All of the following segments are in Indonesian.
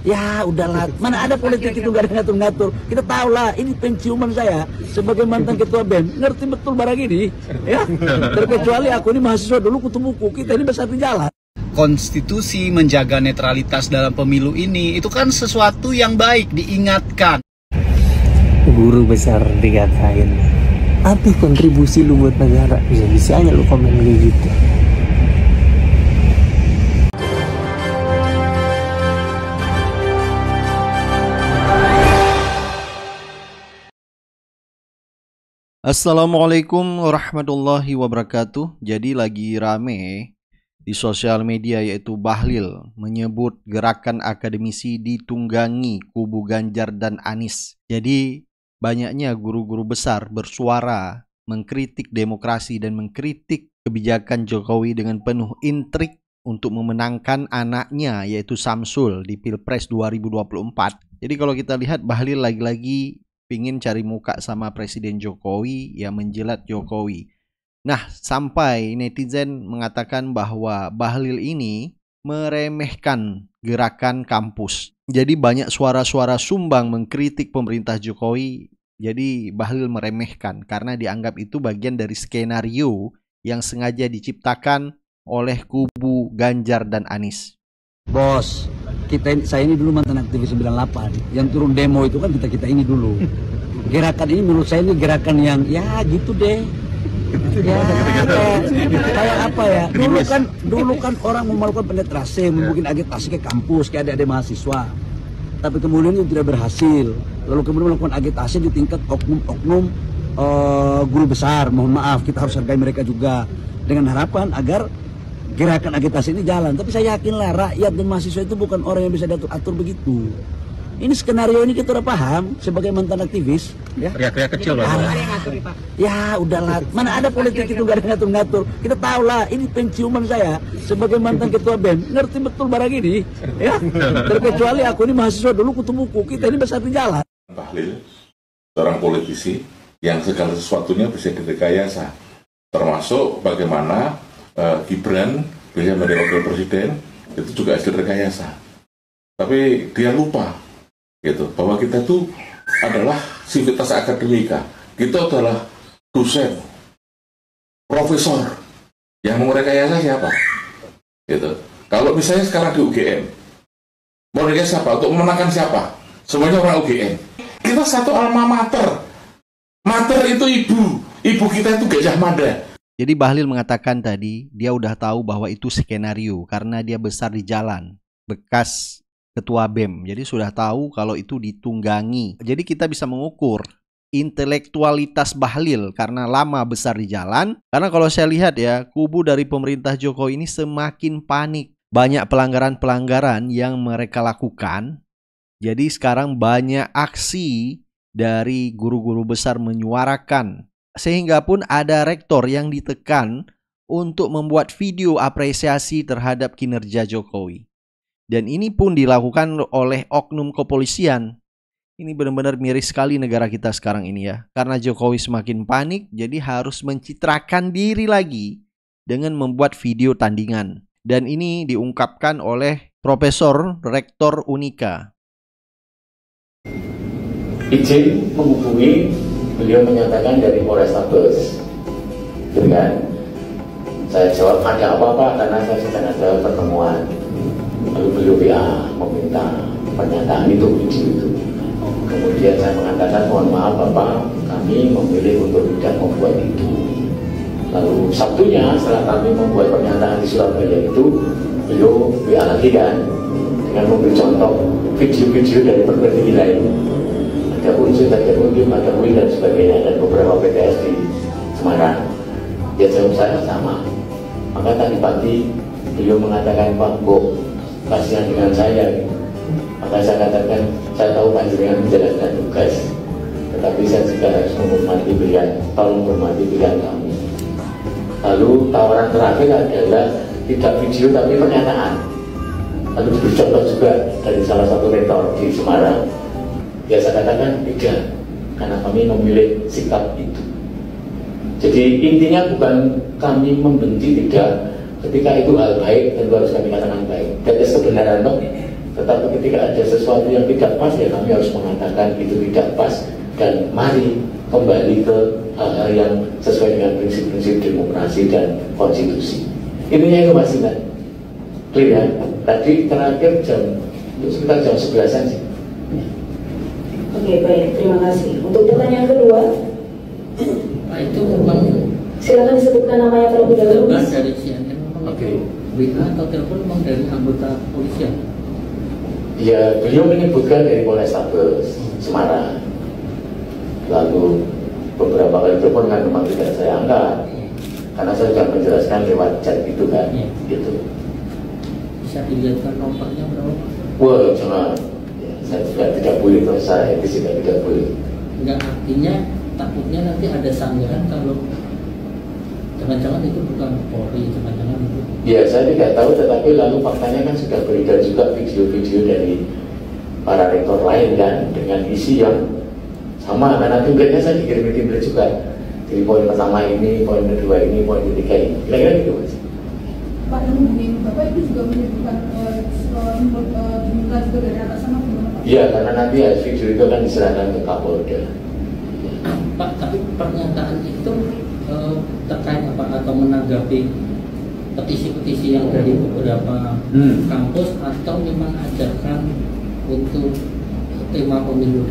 Ya udahlah, mana ada politik itu gak ada ngatur-ngatur. Kita tahu lah, ini penciuman saya sebagai mantan ketua BEM, ngerti betul barang ini. Ya, terkecuali aku ini mahasiswa dulu kutu buku, kita ini besar di jalan. Konstitusi menjaga netralitas dalam pemilu ini itu kan sesuatu yang baik diingatkan. Guru besar dikatain, apa kontribusi lu buat negara? Bisa-bisanya lu komen kayak gitu. Assalamualaikum warahmatullahi wabarakatuh. Jadi lagi rame di sosial media yaitu Bahlil menyebut gerakan akademisi ditunggangi kubu Ganjar dan Anies. Jadi banyaknya guru-guru besar bersuara mengkritik demokrasi dan mengkritik kebijakan Jokowi dengan penuh intrik untuk memenangkan anaknya yaitu Samsul di Pilpres 2024. Jadi kalau kita lihat Bahlil lagi-lagi ingin cari muka sama Presiden Jokowi yang menjilat Jokowi. Nah, sampai netizen mengatakan bahwa Bahlil ini meremehkan gerakan kampus. Jadi banyak suara-suara sumbang mengkritik pemerintah Jokowi. Jadi Bahlil meremehkan karena dianggap itu bagian dari skenario yang sengaja diciptakan oleh kubu Ganjar dan Anies. Bos, saya ini dulu mantan aktivis 98. Yang turun demo itu kan kita ini dulu. Gerakan ini menurut saya ini gerakan yang ya gitu deh. Ya, kayak apa ya? Dulu kan orang mau melakukan penetrasi, mungkin agitasi ke kampus, ke adik-adik mahasiswa. Tapi kemudian itu tidak berhasil. Lalu kemudian melakukan agitasi di tingkat oknum guru besar. Mohon maaf, kita harus hargai mereka juga dengan harapan agar gerakan agitasi ini jalan. Tapi saya yakinlah rakyat dan mahasiswa itu bukan orang yang bisa diatur begitu. Ini skenario ini kita udah paham sebagai mantan aktivis, ya. Teriak-teriak kecil, Pak. Ya udahlah, mana ada politik itu gak ada ngatur-ngatur. Kita tahu lah, ini penciuman saya sebagai mantan ketua BEM, ngerti betul barang ini, ya. Terkecuali aku ini mahasiswa dulu kutu buku, kita ini besar di jalan. Bahlil, seorang politisi yang segala sesuatunya bisa direkayasa, termasuk bagaimana Gibran bisa menjadi wakil presiden, itu juga hasil rekayasa. Tapi dia lupa gitu bahwa kita tuh adalah sivitas akademika, kita adalah dosen, profesor, yang merekayasa siapa? Gitu. Kalau misalnya sekarang di UGM, mau rekayasa siapa? Untuk memenangkan siapa? Semuanya orang UGM. Kita satu alma mater, mater itu ibu kita itu Gajah Mada. Jadi Bahlil mengatakan tadi dia udah tahu bahwa itu skenario karena dia besar di jalan, bekas ketua BEM. Jadi sudah tahu kalau itu ditunggangi. Jadi kita bisa mengukur intelektualitas Bahlil karena lama besar di jalan. Karena kalau saya lihat ya, kubu dari pemerintah Jokowi ini semakin panik. Banyak pelanggaran-pelanggaran yang mereka lakukan. Jadi sekarang banyak aksi dari guru-guru besar menyuarakan. Sehingga pun ada rektor yang ditekan untuk membuat video apresiasi terhadap kinerja Jokowi. Dan ini pun dilakukan oleh oknum kepolisian. Ini benar-benar miris sekali negara kita sekarang ini ya. Karena Jokowi semakin panik, jadi harus mencitrakan diri lagi dengan membuat video tandingan. Dan ini diungkapkan oleh Profesor Rektor Unika. Izin menghubungi, beliau menyatakan dari Polrestabes. Gitu kan? Saya jawab ada apa-apa karena saya sedang ada pertemuan. Lalu beliau meminta pernyataan itu, video itu. Kemudian saya mengatakan mohon maaf Bapak, kami memilih untuk tidak membuat itu. Lalu Sabtunya setelah kami membuat pernyataan di Surabaya itu, beliau lagi kan dengan memberi contoh video-video dari perguruan lain. Ada unsur, ada unjuk, ada win dan sebagainya, dan beberapa PTS di Semarang. Dia jawab saya sama. Maka tadi pagi beliau mengatakan Pak Bo, kasihan dengan saya. Maka saya katakan, saya tahu panjenengan menjalankan tugas, tetapi saya juga harus menghormati pilihan. Tolong hormati pilihan kami. Lalu tawaran terakhir adalah tidak video tapi pernyataan. Lalu diberi contoh juga dari salah satu rektor di Semarang. Ya saya katakan tidak, karena kami memilih sikap itu. Jadi intinya bukan kami membenci, tidak. Ketika itu hal baik, tentu harus kami katakan baik. Dan kebenaran toh, Tetapi ketika ada sesuatu yang tidak pas, ya kami harus mengatakan itu tidak pas, dan mari kembali ke hal-hal yang sesuai dengan prinsip-prinsip demokrasi dan konstitusi. Intinya itu Mas Intan. Clear ya? Tadi terakhir sekitar jam 11-an sih. Oke, baik, terima kasih. Untuk pertanyaan kedua, Pak, itu memang silakan disebutkan namanya terlebih dahulu. dari CNN memang Oke. WA atau telepon memang dari anggota polisian. Ya, beliau menyebutkan dari Polrestabes Semarang. Lalu beberapa kali telepon kan memang tidak saya angkat, karena saya sudah menjelaskan lewat chat itu kan, gitu. Bisa dilihatkan nomornya berapa? Wah, jangan. Ya, saya juga tidak boleh, kalau saya etis juga tidak boleh. Enggak, artinya takutnya nanti ada sanggahan kalau jangan-jangan itu bukan Polri, jangan-jangan itu. Ya, saya tidak tahu, tetapi lalu faktanya kan sudah beredar juga video-video dari para rektor lain kan, dengan isi yang sama, karena tugasnya saya dikirim juga. Jadi poin pertama ini, poin kedua ini, poin ketiga ini, kira-kira gitu Mas. Pak, yang hubungin Bapak itu juga menyebutkan diminta juga dari atasan atau gimana Pak? Iya, karena nanti video itu kan diserahkan ke Kapolda. Pak, tapi pernyataan itu terkait apa atau menanggapi petisi-petisi yang dari beberapa kampus atau memang ajakan untuk tema pemilu?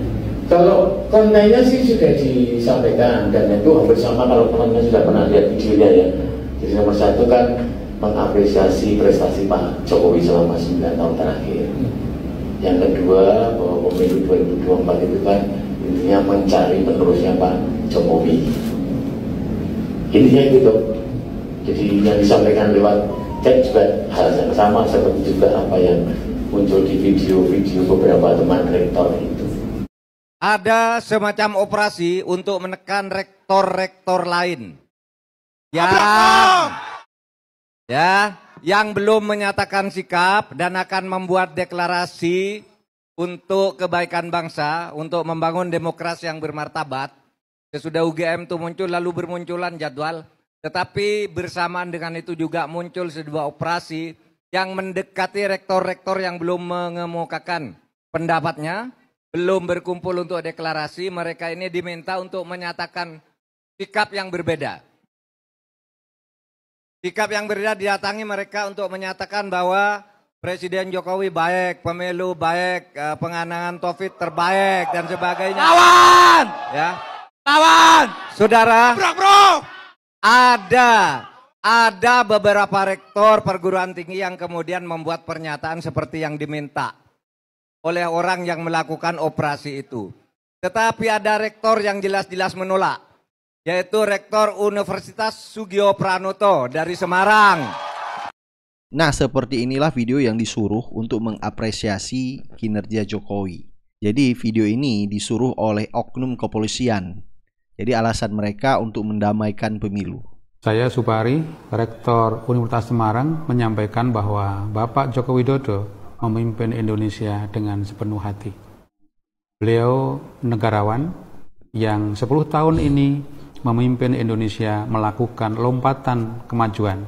Kalau kontennya sih sudah disampaikan, dan itu hampir sama kalau teman-teman sudah pernah lihat videonya ya. Jadi nomor satu kan mengapresiasi prestasi Pak Jokowi selama 9 tahun terakhir. Yang kedua, bahwa pemilu 2024 itu kan intinya mencari penerusnya Pak Jokowi. Intinya gitu. Jadi yang disampaikan lewat chat juga hal yang sama seperti juga apa yang muncul di video-video beberapa teman rektor itu. Ada semacam operasi untuk menekan rektor-rektor lain yang belum menyatakan sikap dan akan membuat deklarasi untuk kebaikan bangsa, untuk membangun demokrasi yang bermartabat. Sesudah UGM itu muncul, lalu bermunculan jadwal, tetapi bersamaan dengan itu juga muncul sebuah operasi yang mendekati rektor-rektor yang belum mengemukakan pendapatnya, belum berkumpul untuk deklarasi. Mereka ini diminta untuk menyatakan sikap yang berbeda. Sikap yang berbeda didatangi mereka untuk menyatakan bahwa Presiden Jokowi baik, pemilu baik, penanganan COVID terbaik dan sebagainya. Kawan! Ya. Kawan! Saudara, Bro! ada beberapa rektor perguruan tinggi yang kemudian membuat pernyataan seperti yang diminta oleh orang yang melakukan operasi itu. Tetapi ada rektor yang jelas-jelas menolak, yaitu Rektor Universitas Sugio Pranoto dari Semarang. Nah, seperti inilah video yang disuruh untuk mengapresiasi kinerja Jokowi. Jadi video ini disuruh oleh oknum kepolisian. Jadi alasan mereka untuk mendamaikan pemilu. Saya Supari, Rektor Universitas Semarang, menyampaikan bahwa Bapak Joko Widodo memimpin Indonesia dengan sepenuh hati. Beliau negarawan yang 10 tahun ini memimpin Indonesia melakukan lompatan kemajuan,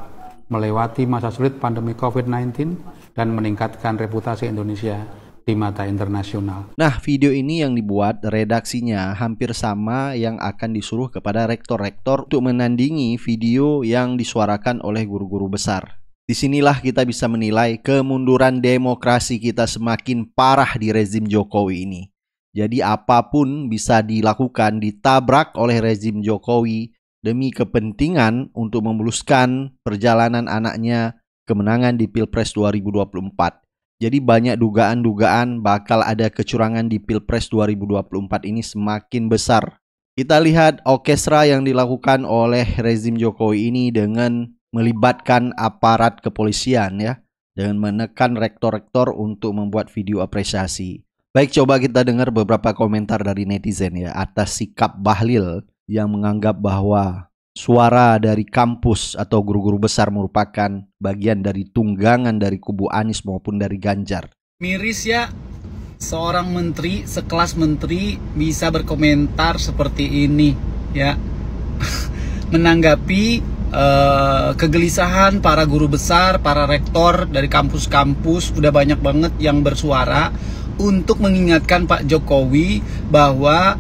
melewati masa sulit pandemi COVID-19 dan meningkatkan reputasi Indonesia di mata internasional. Nah, video ini yang dibuat redaksinya hampir sama yang akan disuruh kepada rektor-rektor untuk menandingi video yang disuarakan oleh guru-guru besar. Disinilah kita bisa menilai kemunduran demokrasi kita semakin parah di rezim Jokowi ini. Jadi apapun bisa dilakukan, ditabrak oleh rezim Jokowi demi kepentingan untuk memuluskan perjalanan anaknya kemenangan di Pilpres 2024. Jadi banyak dugaan-dugaan bakal ada kecurangan di Pilpres 2024 ini semakin besar. Kita lihat orkestra yang dilakukan oleh rezim Jokowi ini dengan melibatkan aparat kepolisian ya, dengan menekan rektor-rektor untuk membuat video apresiasi. Baik, coba kita dengar beberapa komentar dari netizen ya atas sikap Bahlil yang menganggap bahwa suara dari kampus atau guru-guru besar merupakan bagian dari tunggangan dari kubu Anies maupun dari Ganjar. Miris ya, seorang menteri, sekelas menteri bisa berkomentar seperti ini ya. Menanggapi kegelisahan para guru besar, para rektor dari kampus-kampus, udah banyak banget yang bersuara untuk mengingatkan Pak Jokowi bahwa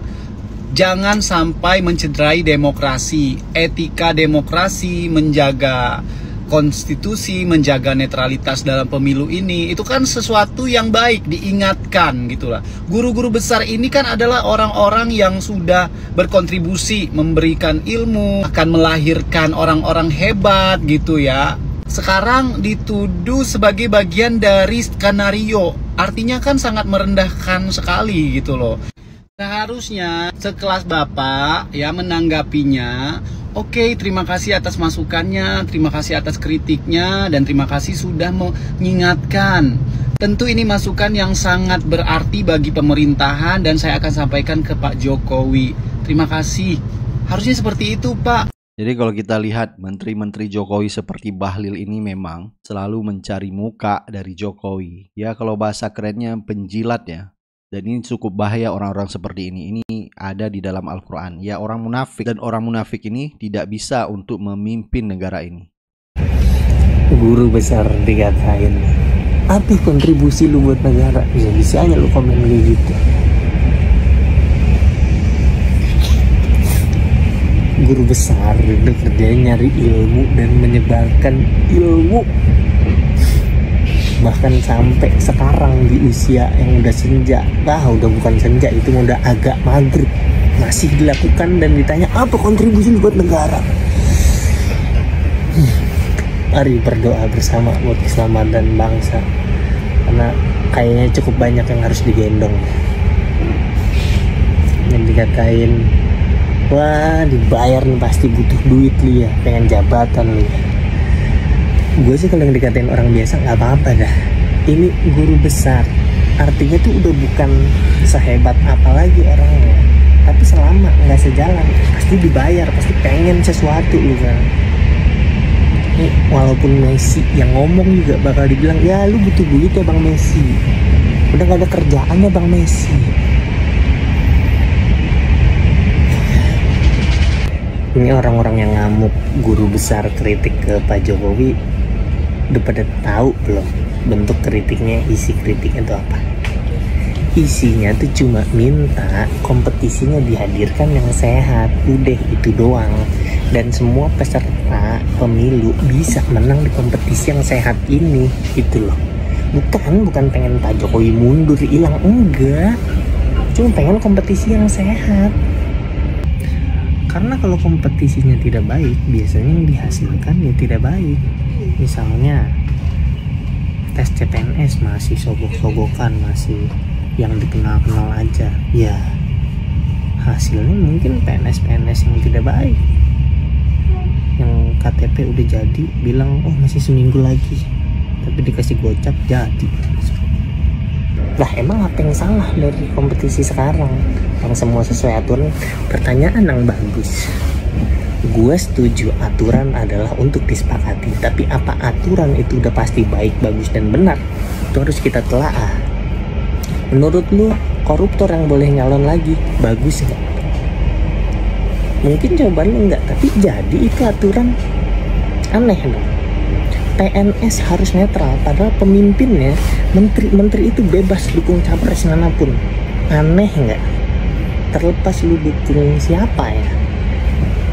jangan sampai mencederai demokrasi, etika demokrasi, menjaga konstitusi, menjaga netralitas dalam pemilu ini, itu kan sesuatu yang baik diingatkan gitulah. Guru-guru besar ini kan adalah orang-orang yang sudah berkontribusi, memberikan ilmu, akan melahirkan orang-orang hebat gitu ya. Sekarang dituduh sebagai bagian dari skenario, artinya kan sangat merendahkan sekali gitu loh. Seharusnya sekelas Bapak ya menanggapinya, oke, terima kasih atas masukannya, terima kasih atas kritiknya, dan terima kasih sudah mengingatkan. Tentu ini masukan yang sangat berarti bagi pemerintahan dan saya akan sampaikan ke Pak Jokowi. Terima kasih. Harusnya seperti itu, Pak. Jadi kalau kita lihat menteri-menteri Jokowi seperti Bahlil ini memang selalu mencari muka dari Jokowi. Ya kalau bahasa kerennya penjilat ya. Dan ini cukup bahaya orang-orang seperti ini. Ini ada di dalam Al-Quran. Ya orang munafik. Dan orang munafik ini tidak bisa untuk memimpin negara ini. Guru besar dikatain, apa kontribusi lu buat negara? Bisa-bisanya lu komen kayak gitu. Guru besar itu kerjanya nyari ilmu dan menyebarkan ilmu. Bahkan sampai sekarang di usia yang udah senja, udah bukan senja, itu udah agak maghrib, masih dilakukan dan ditanya apa kontribusi buat negara. Mari berdoa bersama buat keselamatan bangsa, karena kayaknya cukup banyak yang harus digendong. Yang dikatain, wah dibayar nih pasti butuh duit lu ya, pengen jabatan lu ya. Gue sih kalau yang dikatain orang biasa nggak apa-apa dah. Ini guru besar, artinya tuh udah bukan sehebat apa lagi orangnya. Tapi selama nggak sejalan, pasti dibayar, pasti pengen sesuatu lu kan. Nih, walaupun Messi yang ngomong juga bakal dibilang, ya lu butuh duit ya Bang Messi. Udah nggak ada kerjaannya Bang Messi. Ini orang-orang yang ngamuk guru besar kritik ke Pak Jokowi udah pada tahu belum bentuk kritiknya, isi kritiknya itu apa? Isinya tuh cuma minta kompetisinya dihadirkan yang sehat, udah itu doang. Dan semua peserta pemilu bisa menang di kompetisi yang sehat ini, gitu loh. Bukan pengen Pak Jokowi mundur, hilang, enggak. Cuma pengen kompetisi yang sehat. Karena kalau kompetisinya tidak baik, biasanya yang dihasilkan ya tidak baik. Misalnya tes CPNS masih sogok-sogokan, masih yang dikenal-kenal aja, ya hasilnya mungkin PNS-PNS yang tidak baik. Yang KTP udah jadi bilang oh masih seminggu lagi, tapi dikasih gocap jadi. Lah emang apa yang salah dari kompetisi sekarang? Yang semua sesuai aturan. Pertanyaan yang bagus. Gue setuju aturan adalah untuk disepakati, tapi apa aturan itu udah pasti baik, bagus, dan benar? Itu harus kita telaah. Menurut lu koruptor yang boleh nyalon lagi bagus nggak? Mungkin jawaban lu enggak, tapi jadi itu aturan aneh dong. PNS harus netral, padahal pemimpinnya menteri itu bebas dukung capres manapun. Aneh nggak? Terlepas lu dukung siapa ya,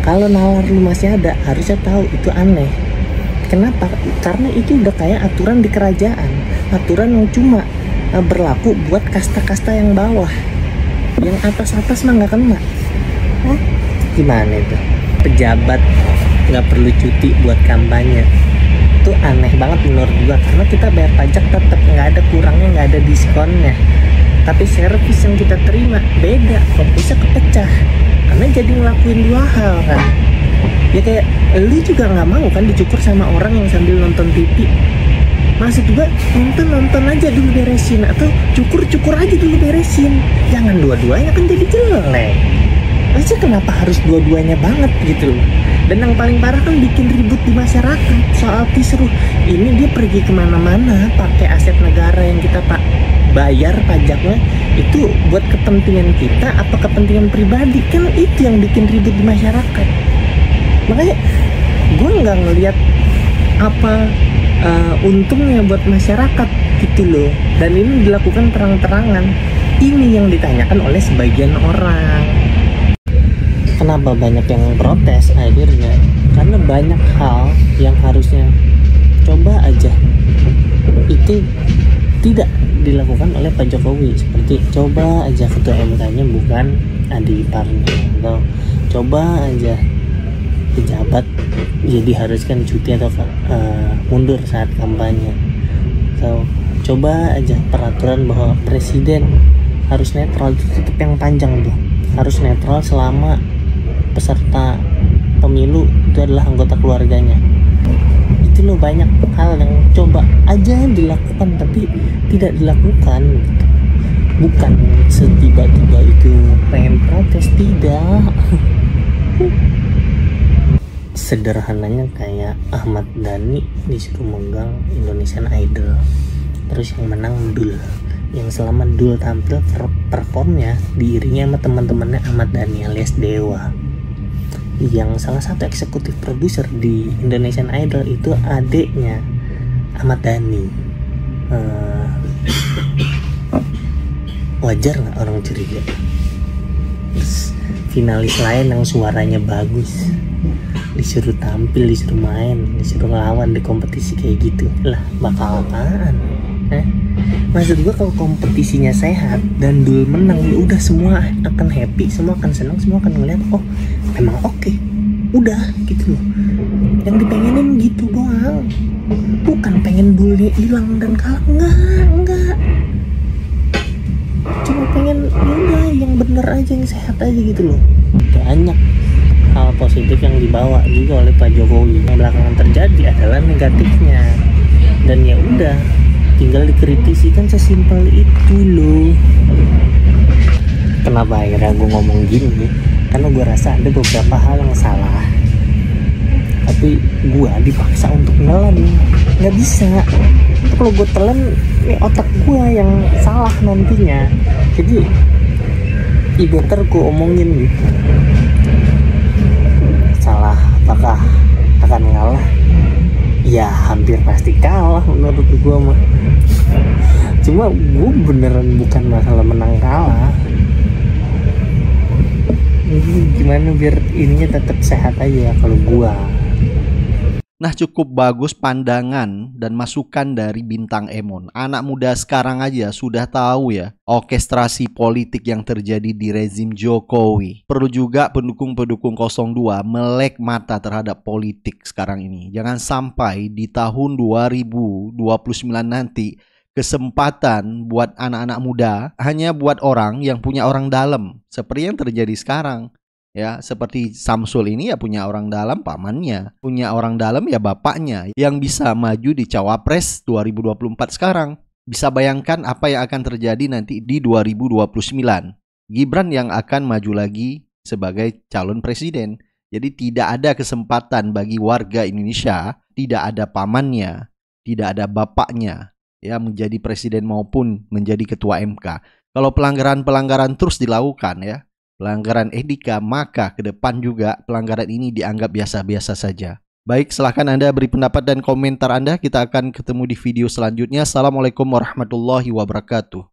kalau nalar lu masih ada, harusnya tahu itu aneh. Kenapa? Karena itu udah kayak aturan di kerajaan, aturan yang cuma berlaku buat kasta-kasta yang bawah, yang atas-atas mah nggak kena. Gimana itu? Pejabat nggak perlu cuti buat kampanye, itu aneh banget menurut gua. Karena kita bayar pajak tetap nggak ada kurangnya, nggak ada diskonnya, tapi servis yang kita terima beda, fokusnya kepecah. Karena jadi ngelakuin dua hal kan. Ya kayak lu juga nggak mau kan dicukur sama orang yang sambil nonton TV. Maksud juga nonton aja dulu beresin, atau cukur aja dulu beresin. Jangan dua-duanya kan jadi jelek. Maksudnya kenapa harus dua-duanya banget gitu loh. Dan yang paling parah kan bikin ribut di masyarakat soal kisruh. Ini dia pergi kemana-mana pakai aset negara yang kita bayar pajaknya, itu buat kepentingan kita apa kepentingan pribadi? Kan itu yang bikin ribut di masyarakat. Makanya gue nggak ngelihat apa untungnya buat masyarakat gitu loh. Dan ini dilakukan terang-terangan. Ini yang ditanyakan oleh sebagian orang. Kenapa banyak yang protes akhirnya? Karena banyak hal yang harusnya coba aja itu tidak dilakukan oleh Pak Jokowi. Seperti coba aja ketua MK-nya bukan adik iparnya, atau coba aja pejabat ya diharuskan cuti atau mundur saat kampanye, atau coba aja peraturan bahwa presiden harus netral itu tetap yang panjang tuh, harus netral selama peserta pemilu itu adalah anggota keluarganya. Itu loh, banyak hal yang coba aja dilakukan tapi tidak dilakukan gitu. Bukan setiba-tiba itu pengen protes, tidak. Sederhananya kayak Ahmad Dhani disuruh megang Indonesian Idol, terus yang menang Dul, yang selama Dul tampil performnya diiringi sama teman-temannya Ahmad Dhani alias Dewa, yang salah satu eksekutif produser di Indonesian Idol itu adiknya Ahmad Dhani. Wajar nggak orang curiga? Terus finalis lain yang suaranya bagus disuruh tampil, disuruh main, disuruh ngelawan di kompetisi kayak gitu, lah bakal apaan? Maksud gua kalau kompetisinya sehat dan Dul menang, ya udah semua akan happy, semua akan senang, semua akan ngeliat oh emang oke, udah gitu loh. Yang dipengenin gitu doang, bukan pengen Dulnya hilang dan kalah, enggak. Cuma pengen udah yang bener aja, yang sehat aja gitu loh. Banyak hal positif yang dibawa juga oleh Pak Jokowi. Yang belakangan terjadi adalah negatifnya, dan ya udah tinggal dikritisi, kan sesimpel itu loh. Kenapa akhirnya gue ngomong gini? Karena gue rasa ada beberapa hal yang salah, tapi gue dipaksa untuk nelan, nggak bisa. Kalau gue telan, ini otak gue yang salah nantinya. Jadi better gue omongin gitu. Salah apakah akan ngalah? Ya hampir pasti kalah menurut gue mah. Cuma gue beneran bukan masalah menang kalah. Gimana biar ininya tetap sehat aja kalau gue. Nah, cukup bagus pandangan dan masukan dari Bintang Emon. Anak muda sekarang aja sudah tahu ya orkestrasi politik yang terjadi di rezim Jokowi. Perlu juga pendukung-pendukung 02 melek mata terhadap politik sekarang ini. Jangan sampai di tahun 2029 nanti kesempatan buat anak-anak muda hanya buat orang yang punya orang dalam. Seperti yang terjadi sekarang. Ya, seperti Samsul ini ya punya orang dalam pamannya, punya orang dalam ya bapaknya yang bisa maju di Cawapres 2024 sekarang. Bisa bayangkan apa yang akan terjadi nanti di 2029. Gibran yang akan maju lagi sebagai calon presiden. Jadi tidak ada kesempatan bagi warga Indonesia, tidak ada pamannya, tidak ada bapaknya ya menjadi presiden maupun menjadi ketua MK. Kalau pelanggaran-pelanggaran terus dilakukan ya, pelanggaran etika, maka ke depan juga pelanggaran ini dianggap biasa-biasa saja. Baik, silahkan Anda beri pendapat dan komentar Anda. Kita akan ketemu di video selanjutnya. Assalamualaikum warahmatullahi wabarakatuh.